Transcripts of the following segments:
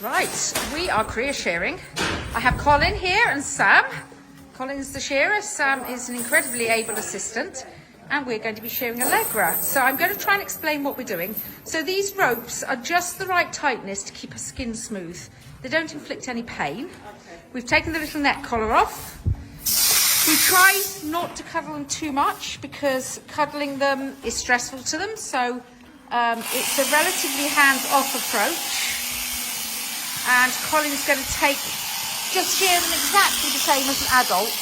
Right, we are Cria shearing. I have Colin here and Sam. Colin's the shearer, Sam is an incredibly able assistant, and we're going to be shearing Allegra. So I'm going to try and explain what we're doing. So these ropes are just the right tightness to keep her skin smooth. They don't inflict any pain. We've taken the little neck collar off. We try not to cuddle them too much because cuddling them is stressful to them. So it's a relatively hands-off approach. And Colin's going to just shear them exactly the same as an adult.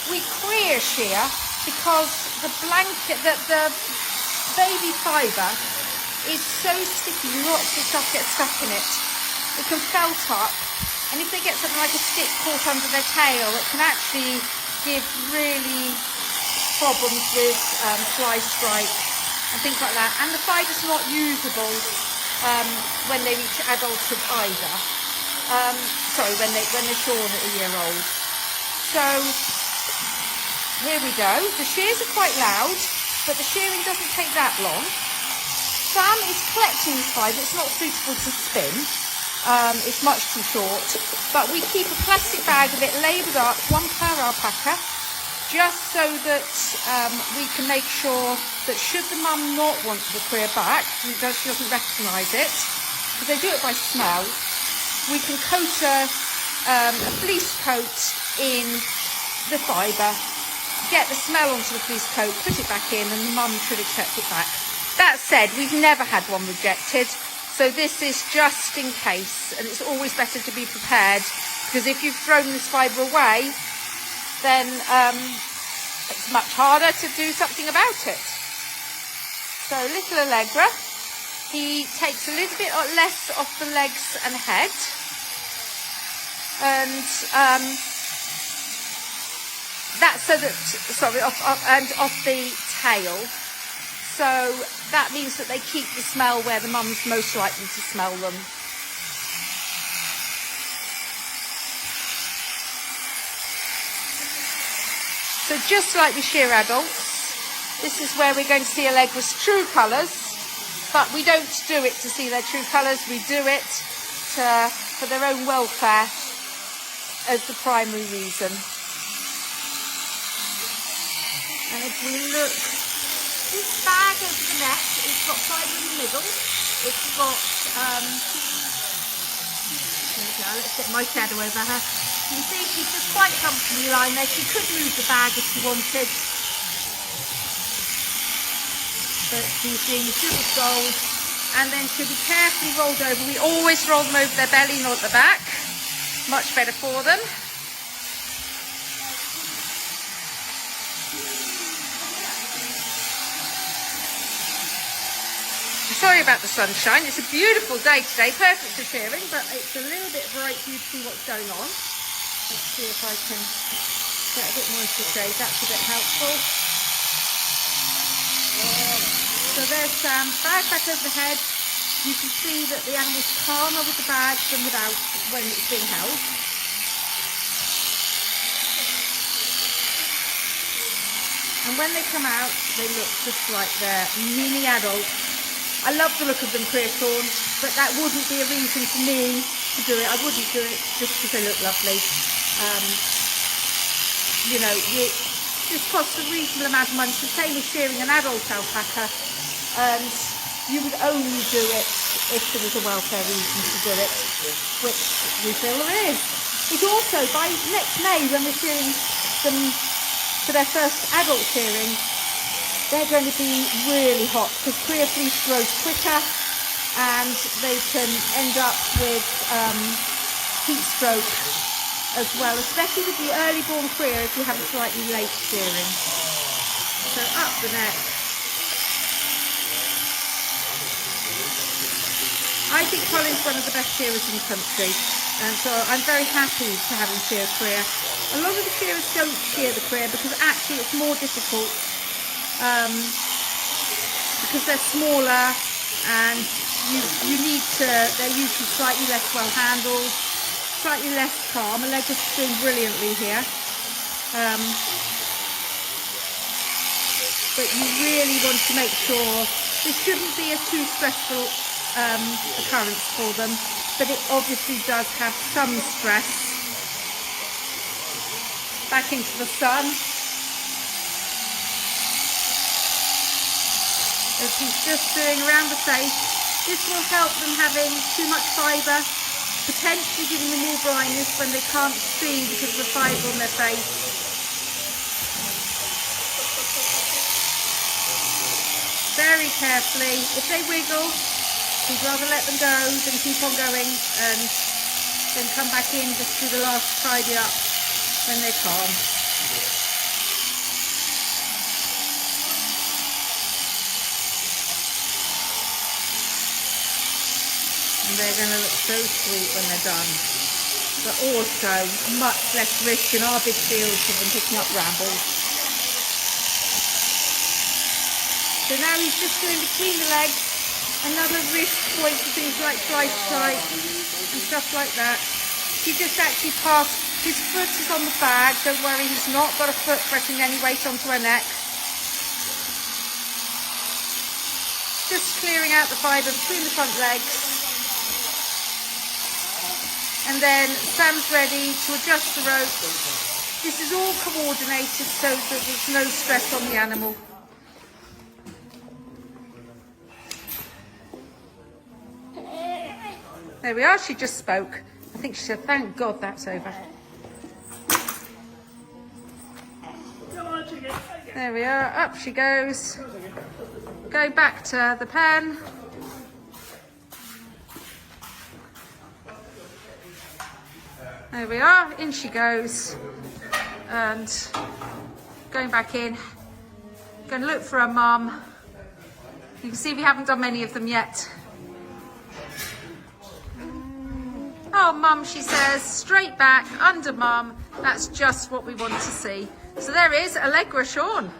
We Cria shear because the blanket, the baby fibre is so sticky, lots of stuff gets stuck in it. It can felt up, and if they get something like a stick caught under their tail, it can actually give really problems with fly strike and things like that. And the fibre's not usable when they reach adulthood either. When they're shorn at a year old. So here we go. The shears are quite loud, but the shearing doesn't take that long. Sam is collecting this fibre. It's not suitable to spin. It's much too short. But we keep a plastic bag of it labelled up, 1 per alpaca, just so that we can make sure that should the mum not want the Cria back, she doesn't recognise it, because they do it by smell, we can coat a fleece coat in the fibre, get the smell onto the fleece coat, put it back in, and the mum should accept it back. That said, we've never had one rejected, so this is just in case, and it's always better to be prepared, because if you've thrown this fibre away, then it's much harder to do something about it. So little Allegra, he takes a little bit less off the legs and head, and that's so that off the tail. So that means that they keep the smell where the mum's most likely to smell them. So just like we shear adults, this is where we're going to see Allegra's true colours, but we don't do it to see their true colours, we do it for their own welfare as the primary reason. And if we look, this bag of the neck, it's got fibre in the middle, it's got, let's get my shadow over her. You can see she's just quite comfortably lying there. She could move the bag if she wanted. But she's being good as gold. And then she'll be carefully rolled over. We always roll them over their belly, not at the back. Much better for them. Sorry about the sunshine. It's a beautiful day today. Perfect for shearing, but it's a little bit bright for you to see what's going on. Let's see if I can get a bit more into the shade. That's a bit helpful. So there's Sam, bag back over the head. You can see that the animal's calmer with the bag than without when it's being held. And when they come out, they look just like they're mini adults. I love the look of them Cria shorn, but that wouldn't be a reason for me to do it. I wouldn't do it just because they look lovely. You know, this costs a reasonable amount of money. It's the same as shearing an adult alpaca, and you would only do it if there was a welfare reason to do it, which we feel there is. It also, by next May, when we're shearing them for their first adult shearing, they're going to be really hot because Cria fleece grows quicker and they can end up with heat stroke as well, especially with the early born Cria if you have a slightly late shearing. So up the neck. I think Colin's one of the best shearers in the country, and so I'm very happy to have him shear Cria. A lot of the shearers don't shear the Cria because actually it's more difficult because they're smaller and you need to, they're usually slightly less well handled, slightly less calm. Allegra's doing brilliantly here. But you really want to make sure this shouldn't be a too stressful occurrence for them, but it obviously does have some stress. Back into the sun. As he's just doing around the face. This will help them having too much fibre, potentially giving them more blindness when they can't see because of the fibre on their face. Very carefully. If they wiggle, we'd rather let them go than keep on going and then come back in just do the last tidy up when they're calm. And they're going to look so sweet when they're done. But also much less risk in our big fields of them picking up brambles. So now he's just doing between the legs, another wrist point for things like fly stripe and stuff like that. He just actually passed, his foot is on the bag, don't worry, he's not got a foot pressing any weight onto her neck. Just clearing out the fibre between the front legs. And then Sam's ready to adjust the rope. This is all coordinated so that there's no stress on the animal. There we are, she just spoke. I think she said, thank God that's over. There we are, up she goes. Go back to the pen. There we are, in she goes. And going back in. Going to look for her mum. You can see we haven't done many of them yet. Oh, mum, she says, straight back, under mum. That's just what we want to see. So there is Allegra Sean.